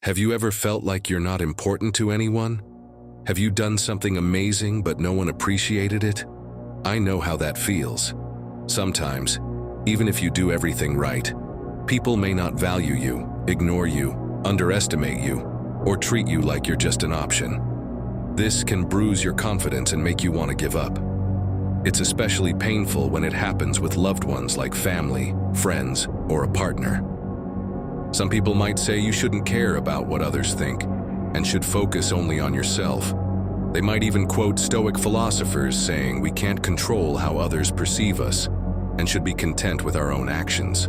Have you ever felt like you're not important to anyone? Have you done something amazing but no one appreciated it? I know how that feels. Sometimes, even if you do everything right, people may not value you, ignore you, underestimate you, or treat you like you're just an option. This can bruise your confidence and make you want to give up. It's especially painful when it happens with loved ones like family, friends, or a partner. Some people might say you shouldn't care about what others think and should focus only on yourself. They might even quote Stoic philosophers saying we can't control how others perceive us and should be content with our own actions.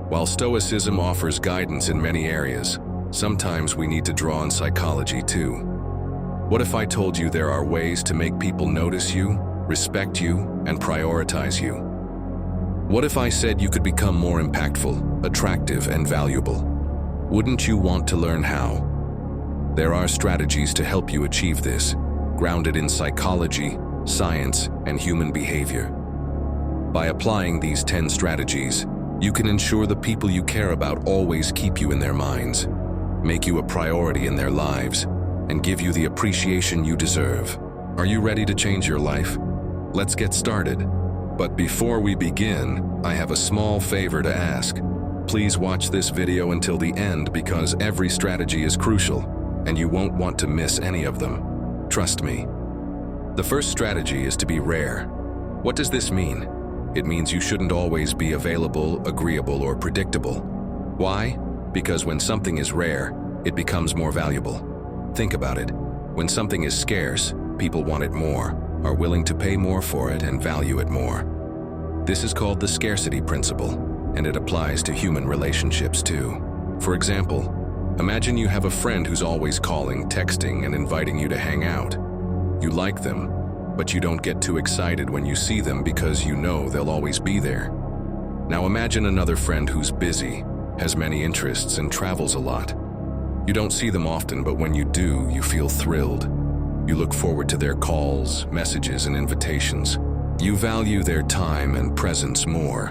While Stoicism offers guidance in many areas, sometimes we need to draw on psychology too. What if I told you there are ways to make people notice you, respect you, and prioritize you? What if I said you could become more impactful, attractive, and valuable? Wouldn't you want to learn how? There are strategies to help you achieve this, grounded in psychology, science, and human behavior. By applying these 10 strategies, you can ensure the people you care about always keep you in their minds, make you a priority in their lives, and give you the appreciation you deserve. Are you ready to change your life? Let's get started. But before we begin, I have a small favor to ask. Please watch this video until the end because every strategy is crucial, and you won't want to miss any of them. Trust me. The first strategy is to be rare. What does this mean? It means you shouldn't always be available, agreeable, or predictable. Why? Because when something is rare, it becomes more valuable. Think about it. When something is scarce, people want it more, are willing to pay more for it, and value it more. This is called the scarcity principle, and it applies to human relationships too. For example, imagine you have a friend who's always calling, texting, and inviting you to hang out. You like them, but you don't get too excited when you see them because you know they'll always be there. Now imagine another friend who's busy, has many interests, and travels a lot. You don't see them often, but when you do, you feel thrilled. You look forward to their calls, messages, and invitations. You value their time and presence more.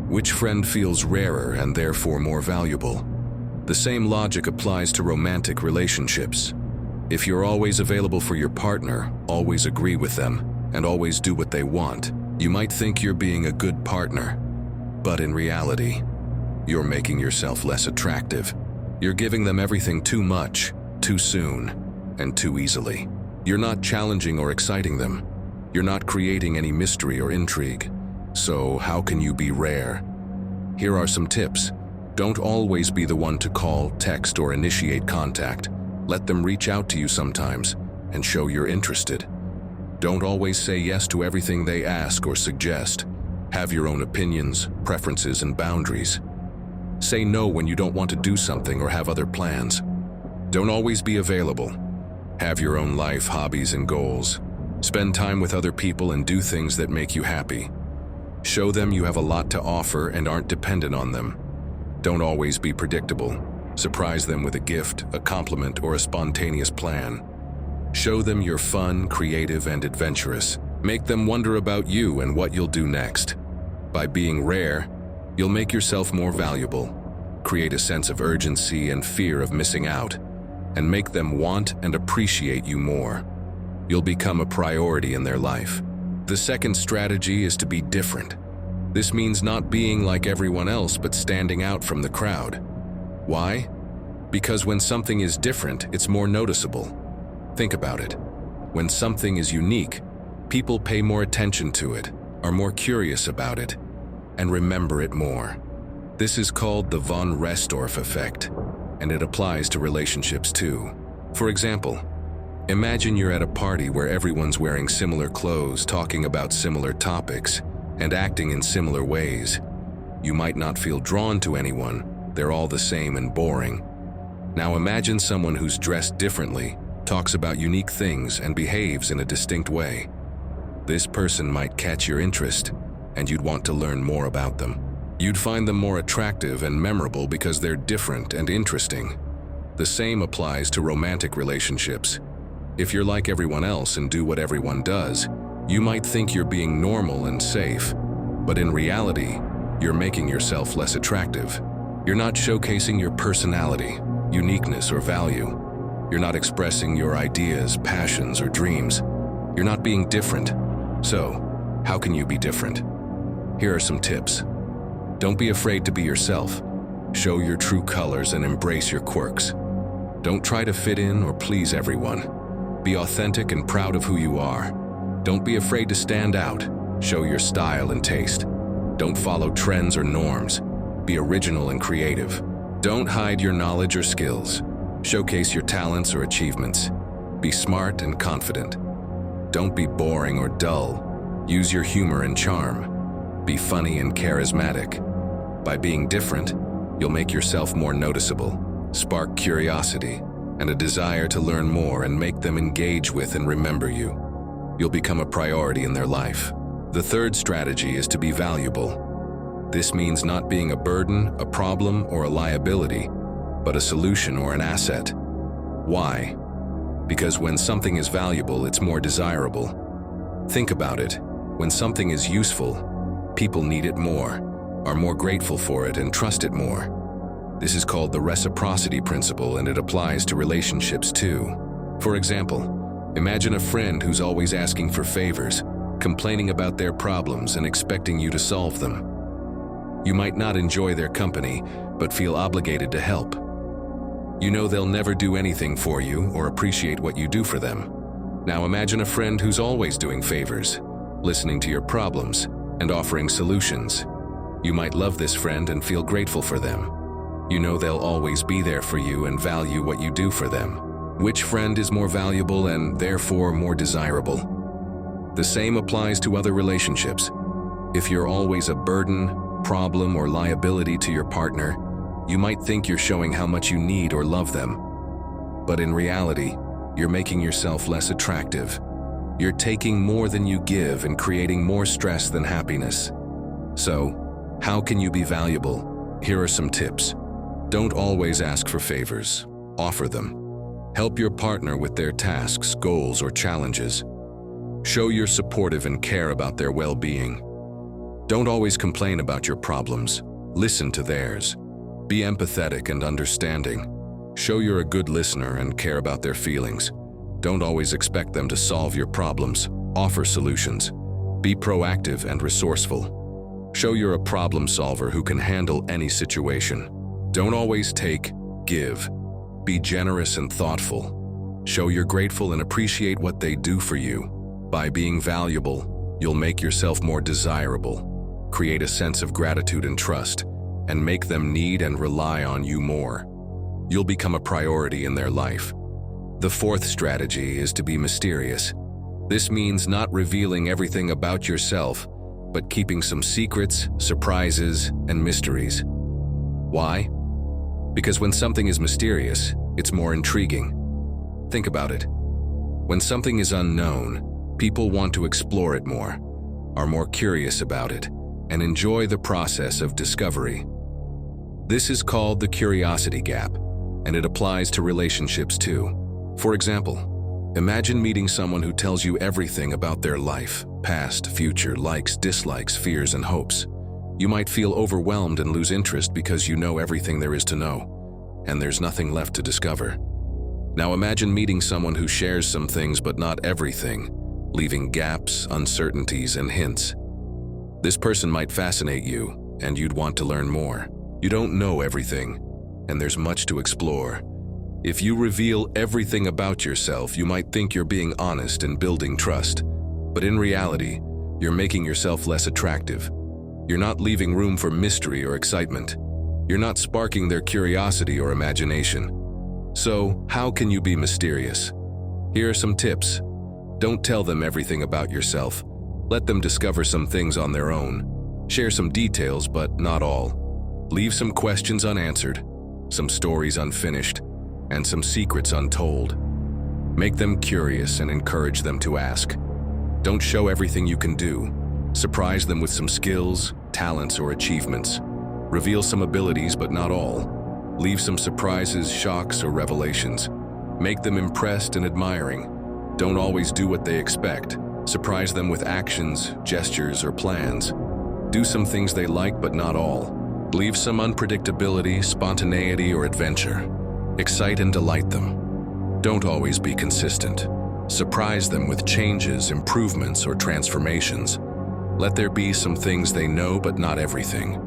Which friend feels rarer and therefore more valuable? The same logic applies to romantic relationships. If you're always available for your partner, always agree with them, and always do what they want, you might think you're being a good partner. But in reality, you're making yourself less attractive. You're giving them everything too much, too soon, and too easily. You're not challenging or exciting them. You're not creating any mystery or intrigue. So how can you be rare? Here are some tips. Don't always be the one to call, text, or initiate contact. Let them reach out to you sometimes and show you're interested. Don't always say yes to everything they ask or suggest. Have your own opinions, preferences, and boundaries. Say no when you don't want to do something or have other plans. Don't always be available. Have your own life, hobbies, and goals. Spend time with other people and do things that make you happy. Show them you have a lot to offer and aren't dependent on them. Don't always be predictable. Surprise them with a gift, a compliment, or a spontaneous plan. Show them you're fun, creative, and adventurous. Make them wonder about you and what you'll do next. By being rare, you'll make yourself more valuable, create a sense of urgency and fear of missing out, and make them want and appreciate you more. You'll become a priority in their life. The second strategy is to be different. This means not being like everyone else but standing out from the crowd. Why? Because when something is different, it's more noticeable. Think about it. When something is unique, people pay more attention to it, are more curious about it, and remember it more. This is called the von Restorff effect, and it applies to relationships too. For example, imagine you're at a party where everyone's wearing similar clothes, talking about similar topics, and acting in similar ways. You might not feel drawn to anyone. They're all the same and boring. Now imagine someone who's dressed differently, talks about unique things, and behaves in a distinct way. This person might catch your interest, and you'd want to learn more about them. You'd find them more attractive and memorable because they're different and interesting. The same applies to romantic relationships. If you're like everyone else and do what everyone does, you might think you're being normal and safe, but in reality, you're making yourself less attractive. You're not showcasing your personality. uniqueness, or value. You're not expressing your ideas, passions, or dreams. You're not being different. So, how can you be different? Here are some tips. Don't be afraid to be yourself. Show your true colors and embrace your quirks. Don't try to fit in or please everyone. Be authentic and proud of who you are. Don't be afraid to stand out. Show your style and taste. Don't follow trends or norms. Be original and creative. Don't hide your knowledge or skills. Showcase your talents or achievements. Be smart and confident. Don't be boring or dull. Use your humor and charm. Be funny and charismatic. By being different, you'll make yourself more noticeable, spark curiosity, and a desire to learn more and make them engage with and remember you. You'll become a priority in their life. The third strategy is to be valuable. This means not being a burden, a problem, or a liability, but a solution or an asset. Why? Because when something is valuable, it's more desirable. Think about it. When something is useful, people need it more, are more grateful for it, and trust it more. This is called the reciprocity principle, and it applies to relationships too. For example, imagine a friend who's always asking for favors, complaining about their problems and expecting you to solve them. You might not enjoy their company, but feel obligated to help. You know they'll never do anything for you or appreciate what you do for them. Now imagine a friend who's always doing favors, listening to your problems, and offering solutions. You might love this friend and feel grateful for them. You know they'll always be there for you and value what you do for them. Which friend is more valuable and therefore more desirable? The same applies to other relationships. If you're always a burden, problem, or liability to your partner, you might think you're showing how much you need or love them. But in reality, you're making yourself less attractive. You're taking more than you give and creating more stress than happiness. So, how can you be valuable? Here are some tips. Don't always ask for favors. Offer them. Help your partner with their tasks, goals, or challenges. Show you're supportive and care about their well-being. Don't always complain about your problems. Listen to theirs. Be empathetic and understanding. Show you're a good listener and care about their feelings. Don't always expect them to solve your problems. Offer solutions. Be proactive and resourceful. Show you're a problem solver who can handle any situation. Don't always take, give. Be generous and thoughtful. Show you're grateful and appreciate what they do for you. By being valuable, you'll make yourself more desirable, create a sense of gratitude and trust, and make them need and rely on you more. You'll become a priority in their life. The fourth strategy is to be mysterious. This means not revealing everything about yourself, but keeping some secrets, surprises, and mysteries. Why? Because when something is mysterious, it's more intriguing. Think about it. When something is unknown, people want to explore it more, are more curious about it, and enjoy the process of discovery. This is called the curiosity gap, and it applies to relationships too. For example, imagine meeting someone who tells you everything about their life, past, future, likes, dislikes, fears, and hopes. You might feel overwhelmed and lose interest because you know everything there is to know, and there's nothing left to discover. Now imagine meeting someone who shares some things but not everything, leaving gaps, uncertainties, and hints. This person might fascinate you, and you'd want to learn more. You don't know everything, and there's much to explore. If you reveal everything about yourself, you might think you're being honest and building trust. But in reality, you're making yourself less attractive. You're not leaving room for mystery or excitement. You're not sparking their curiosity or imagination. So, how can you be mysterious? Here are some tips. Don't tell them everything about yourself. Let them discover some things on their own. Share some details, but not all. Leave some questions unanswered, some stories unfinished, and some secrets untold. Make them curious and encourage them to ask. Don't show everything you can do. Surprise them with some skills, talents, or achievements. Reveal some abilities, but not all. Leave some surprises, shocks, or revelations. Make them impressed and admiring. Don't always do what they expect. Surprise them with actions, gestures, or plans. Do some things they like, but not all. Leave some unpredictability, spontaneity, or adventure. Excite and delight them. Don't always be consistent. Surprise them with changes, improvements, or transformations. Let there be some things they know, but not everything.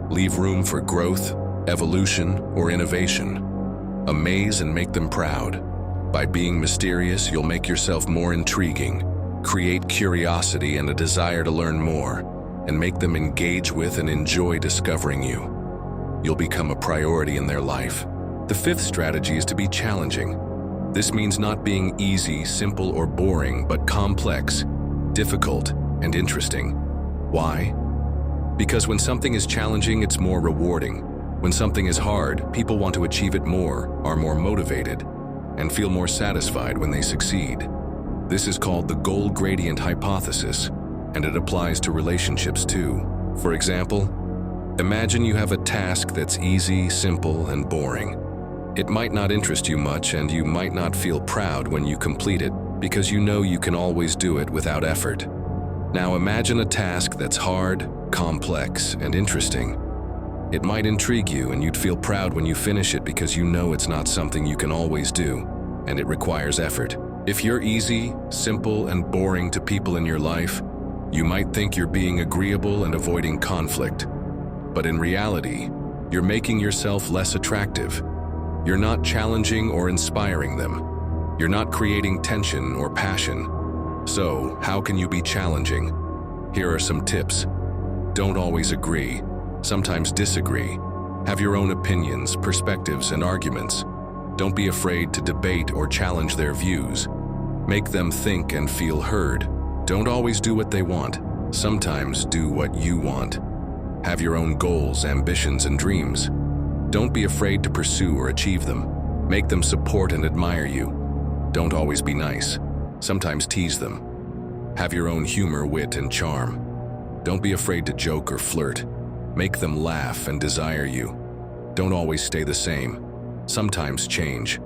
Leave room for growth, evolution, or innovation. Amaze and make them proud. By being mysterious, you'll make yourself more intriguing, create curiosity and a desire to learn more, and make them engage with and enjoy discovering you. You'll become a priority in their life. The fifth strategy is to be challenging. This means not being easy, simple, or boring, but complex, difficult, and interesting. Why? Because when something is challenging, it's more rewarding. When something is hard, people want to achieve it more, are more motivated, and feel more satisfied when they succeed. This is called the goal gradient hypothesis, and it applies to relationships too. For example, imagine you have a task that's easy, simple, and boring. It might not interest you much, and you might not feel proud when you complete it because you know you can always do it without effort. Now imagine a task that's hard, complex, and interesting. It might intrigue you, and you'd feel proud when you finish it because you know it's not something you can always do, and it requires effort. If you're easy, simple, and boring to people in your life, you might think you're being agreeable and avoiding conflict. But in reality, you're making yourself less attractive. You're not challenging or inspiring them. You're not creating tension or passion. So, how can you be challenging? Here are some tips. Don't always agree. Sometimes disagree. Have your own opinions, perspectives, and arguments. Don't be afraid to debate or challenge their views. Make them think and feel heard. Don't always do what they want. Sometimes do what you want. Have your own goals, ambitions, and dreams. Don't be afraid to pursue or achieve them. Make them support and admire you. Don't always be nice. Sometimes tease them. Have your own humor, wit, and charm. Don't be afraid to joke or flirt. Make them laugh and desire you. Don't always stay the same. Sometimes change.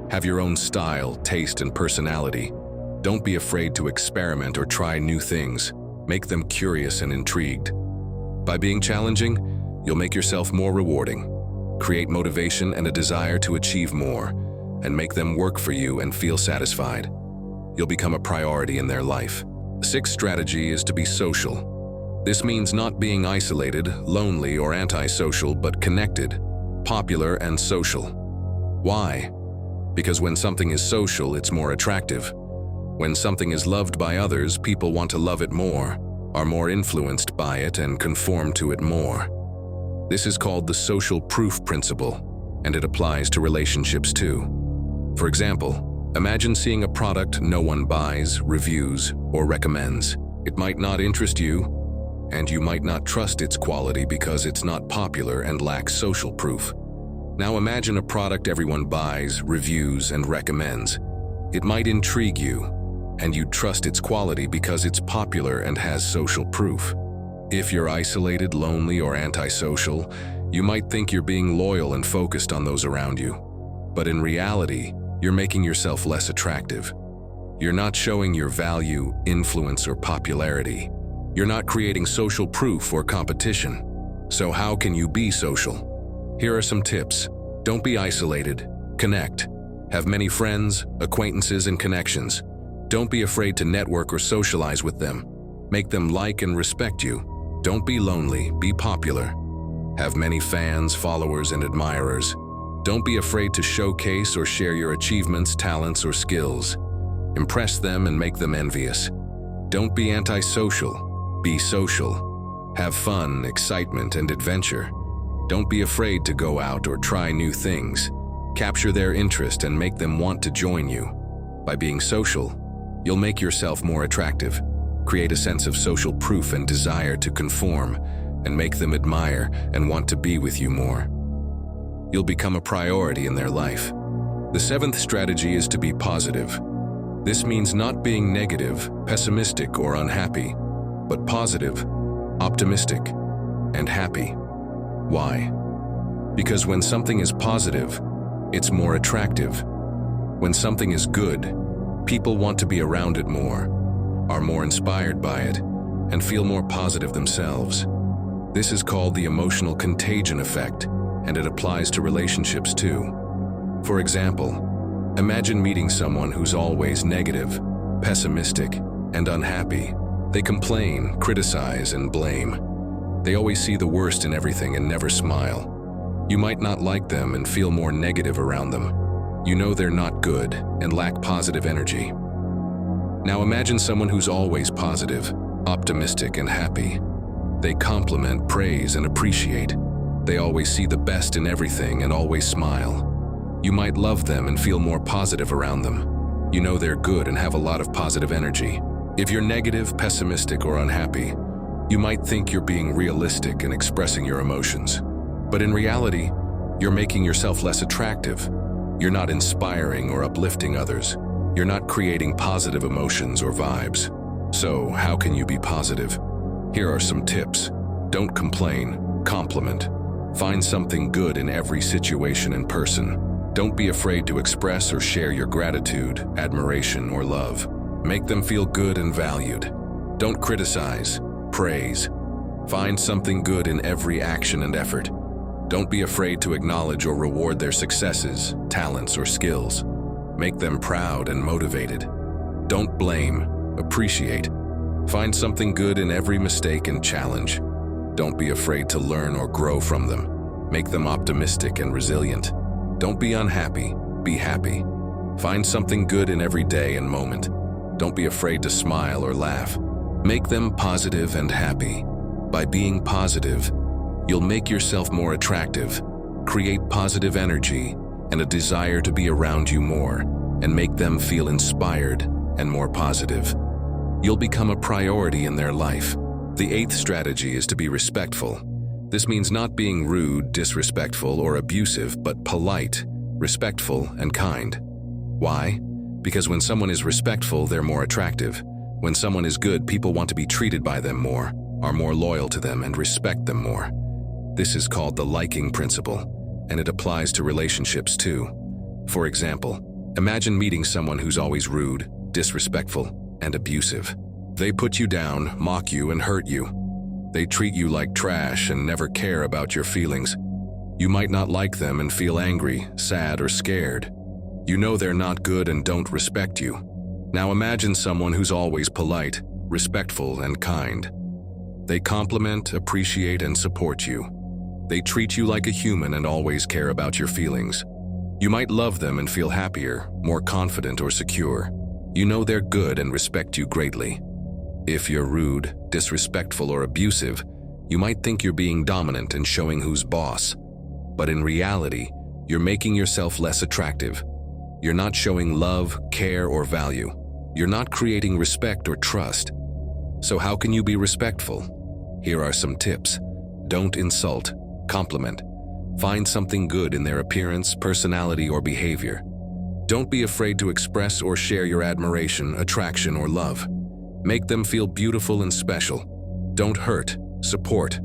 Have your own style, taste, and personality. Don't be afraid to experiment or try new things. Make them curious and intrigued. By being challenging, you'll make yourself more rewarding. Create motivation and a desire to achieve more, and make them work for you and feel satisfied. You'll become a priority in their life. The sixth strategy is to be social. This means not being isolated, lonely, or antisocial, but connected, popular, and social. Why? Because when something is social, it's more attractive. When something is loved by others, people want to love it more, are more influenced by it, and conform to it more. This is called the social proof principle, and it applies to relationships too. For example, imagine seeing a product no one buys, reviews, or recommends. It might not interest you, and you might not trust its quality because it's not popular and lacks social proof. Now imagine a product everyone buys, reviews, and recommends. It might intrigue you, and you'd trust its quality because it's popular and has social proof. If you're isolated, lonely, or antisocial, you might think you're being loyal and focused on those around you. But in reality, you're making yourself less attractive. You're not showing your value, influence, or popularity. You're not creating social proof or competition. So how can you be social? Here are some tips. Don't be isolated. Connect. Have many friends, acquaintances, and connections. Don't be afraid to network or socialize with them. Make them like and respect you. Don't be lonely, be popular. Have many fans, followers, and admirers. Don't be afraid to showcase or share your achievements, talents, or skills. Impress them and make them envious. Don't be antisocial, be social. Have fun, excitement, and adventure. Don't be afraid to go out or try new things. Capture their interest and make them want to join you. By being social, you'll make yourself more attractive. Create a sense of social proof and desire to conform, and make them admire and want to be with you more. You'll become a priority in their life. The seventh strategy is to be positive. This means not being negative, pessimistic, or unhappy, but positive, optimistic, and happy. Why? Because when something is positive, it's more attractive. When something is good, people want to be around it more, are more inspired by it, and feel more positive themselves. This is called the emotional contagion effect, and it applies to relationships too. For example, imagine meeting someone who's always negative, pessimistic, and unhappy. They complain, criticize, and blame. They always see the worst in everything and never smile. You might not like them and feel more negative around them. You know they're not good and lack positive energy. Now imagine someone who's always positive, optimistic, and happy. They compliment, praise, and appreciate. They always see the best in everything and always smile. You might love them and feel more positive around them. You know they're good and have a lot of positive energy. If you're negative, pessimistic, or unhappy, you might think you're being realistic and expressing your emotions. But in reality, you're making yourself less attractive. You're not inspiring or uplifting others. You're not creating positive emotions or vibes. So, how can you be positive? Here are some tips. Don't complain, compliment. Find something good in every situation and person. Don't be afraid to express or share your gratitude, admiration, or love. Make them feel good and valued. Don't criticize, praise. Find something good in every action and effort. Don't be afraid to acknowledge or reward their successes, talents, or skills. Make them proud and motivated. Don't blame, appreciate. Find something good in every mistake and challenge. Don't be afraid to learn or grow from them. Make them optimistic and resilient. Don't be unhappy, be happy. Find something good in every day and moment. Don't be afraid to smile or laugh. Make them positive and happy. By being positive, you'll make yourself more attractive, create positive energy, and a desire to be around you more, and make them feel inspired and more positive. You'll become a priority in their life. The 8th strategy is to be respectful. This means not being rude, disrespectful, or abusive, but polite, respectful, and kind. Why? Because when someone is respectful, they're more attractive. When someone is good, people want to be treated by them more, are more loyal to them, and respect them more. This is called the liking principle, and it applies to relationships too. For example, imagine meeting someone who's always rude, disrespectful, and abusive. They put you down, mock you, and hurt you. They treat you like trash and never care about your feelings. You might not like them and feel angry, sad, or scared. You know they're not good and don't respect you. Now imagine someone who's always polite, respectful, and kind. They compliment, appreciate, and support you. They treat you like a human and always care about your feelings. You might love them and feel happier, more confident, or secure. You know they're good and respect you greatly. If you're rude, disrespectful, or abusive, you might think you're being dominant and showing who's boss. But in reality, you're making yourself less attractive. You're not showing love, care, or value. You're not creating respect or trust. So how can you be respectful? Here are some tips. Don't insult, compliment. Find something good in their appearance, personality, or behavior. Don't be afraid to express or share your admiration, attraction, or love. Make them feel beautiful and special. Don't hurt, support.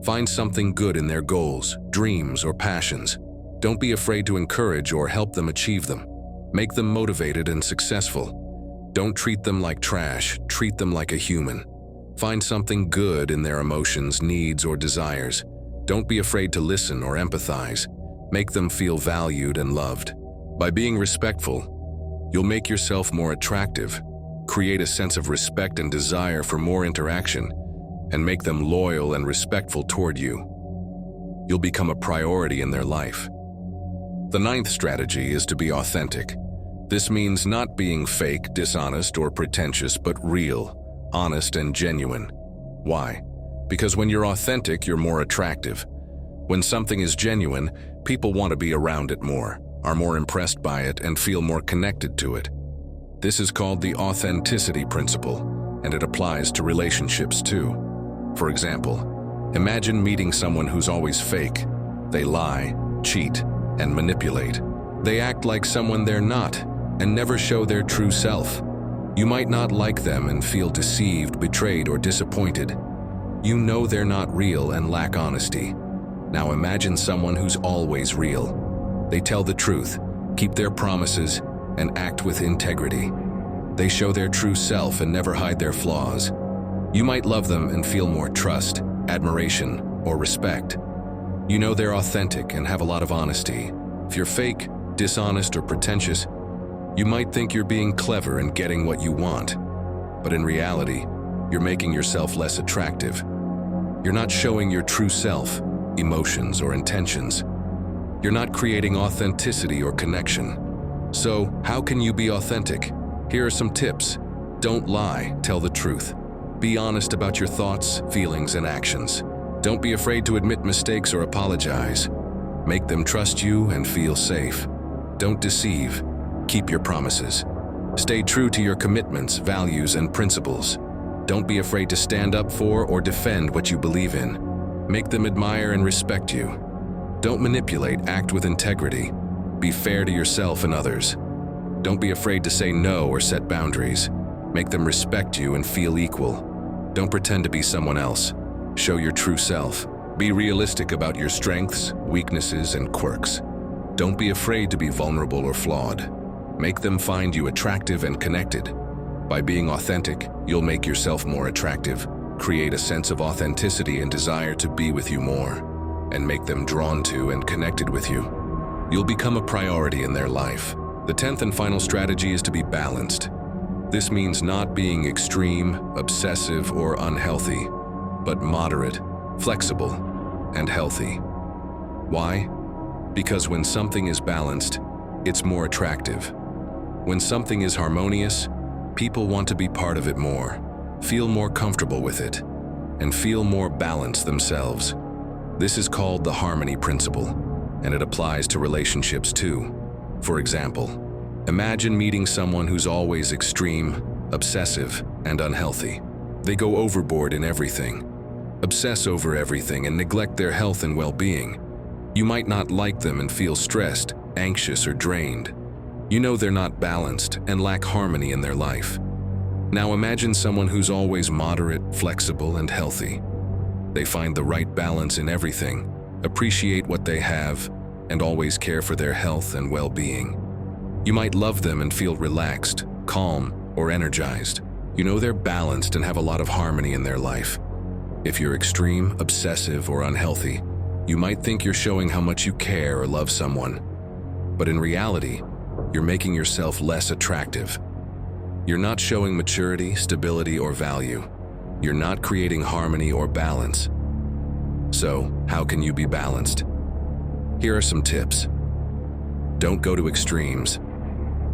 Find something good in their goals, dreams, or passions. Don't be afraid to encourage or help them achieve them. Make them motivated and successful. Don't treat them like trash, treat them like a human. Find something good in their emotions, needs, or desires. Don't be afraid to listen or empathize. Make them feel valued and loved. By being respectful, you'll make yourself more attractive, create a sense of respect and desire for more interaction, and make them loyal and respectful toward you. You'll become a priority in their life. The 9th strategy is to be authentic. This means not being fake, dishonest, or pretentious, but real, honest, and genuine. Why? Because when you're authentic, you're more attractive. When something is genuine, people want to be around it more, are more impressed by it, and feel more connected to it. This is called the authenticity principle, and it applies to relationships too. For example, imagine meeting someone who's always fake. They lie, cheat, and manipulate. They act like someone they're not, and never show their true self. You might not like them and feel deceived, betrayed, or disappointed. You know they're not real and lack honesty. Now imagine someone who's always real. They tell the truth, keep their promises, and act with integrity. They show their true self and never hide their flaws. You might love them and feel more trust, admiration, or respect. You know they're authentic and have a lot of honesty. If you're fake, dishonest, or pretentious, you might think you're being clever and getting what you want. But in reality, you're making yourself less attractive. You're not showing your true self, emotions, or intentions. You're not creating authenticity or connection. So, how can you be authentic? Here are some tips. Don't lie, tell the truth. Be honest about your thoughts, feelings, and actions. Don't be afraid to admit mistakes or apologize. Make them trust you and feel safe. Don't deceive. Keep your promises. Stay true to your commitments, values, and principles. Don't be afraid to stand up for or defend what you believe in. Make them admire and respect you. Don't manipulate, act with integrity. Be fair to yourself and others. Don't be afraid to say no or set boundaries. Make them respect you and feel equal. Don't pretend to be someone else. Show your true self. Be realistic about your strengths, weaknesses, and quirks. Don't be afraid to be vulnerable or flawed. Make them find you attractive and connected. By being authentic, you'll make yourself more attractive, create a sense of authenticity and desire to be with you more, and make them drawn to and connected with you. You'll become a priority in their life. The 10th and final strategy is to be balanced. This means not being extreme, obsessive, or unhealthy, but moderate, flexible, and healthy. Why? Because when something is balanced, it's more attractive. When something is harmonious, people want to be part of it more, feel more comfortable with it, and feel more balanced themselves. This is called the harmony principle, and it applies to relationships too. For example, imagine meeting someone who's always extreme, obsessive, and unhealthy. They go overboard in everything, obsess over everything, and neglect their health and well-being. You might not like them and feel stressed, anxious, or drained. You know they're not balanced and lack harmony in their life. Now imagine someone who's always moderate, flexible, and healthy. They find the right balance in everything, appreciate what they have, and always care for their health and well-being. You might love them and feel relaxed, calm, or energized. You know they're balanced and have a lot of harmony in their life. If you're extreme, obsessive, or unhealthy, you might think you're showing how much you care or love someone. But in reality, you're making yourself less attractive. You're not showing maturity, stability, or value. You're not creating harmony or balance. So, how can you be balanced? Here are some tips. Don't go to extremes.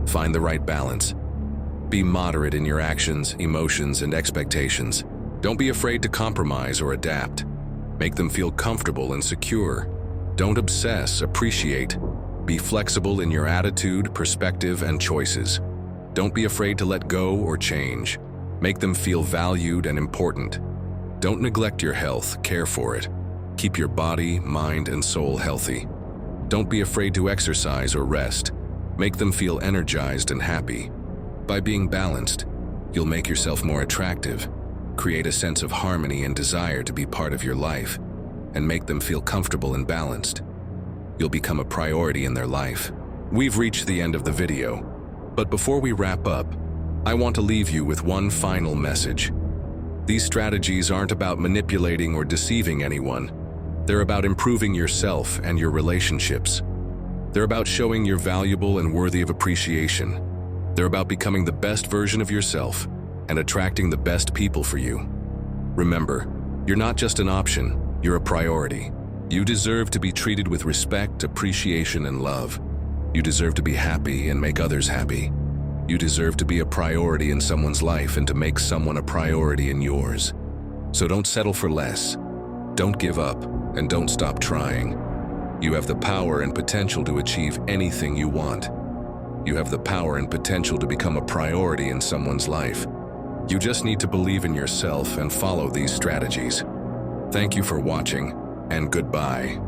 Find the right balance. Be moderate in your actions, emotions, and expectations. Don't be afraid to compromise or adapt. Make them feel comfortable and secure. Don't obsess, appreciate. Be flexible in your attitude, perspective, and choices. Don't be afraid to let go or change. Make them feel valued and important. Don't neglect your health, care for it. Keep your body, mind, and soul healthy. Don't be afraid to exercise or rest. Make them feel energized and happy. By being balanced, you'll make yourself more attractive, create a sense of harmony and desire to be part of your life, and make them feel comfortable and balanced. You'll become a priority in their life. We've reached the end of the video, but before we wrap up, I want to leave you with one final message. These strategies aren't about manipulating or deceiving anyone. They're about improving yourself and your relationships. They're about showing you're valuable and worthy of appreciation. They're about becoming the best version of yourself and attracting the best people for you. Remember, you're not just an option, you're a priority. You deserve to be treated with respect, appreciation, and love. You deserve to be happy and make others happy. You deserve to be a priority in someone's life and to make someone a priority in yours. So don't settle for less. Don't give up, and don't stop trying. You have the power and potential to achieve anything you want. You have the power and potential to become a priority in someone's life. You just need to believe in yourself and follow these strategies. Thank you for watching, and goodbye.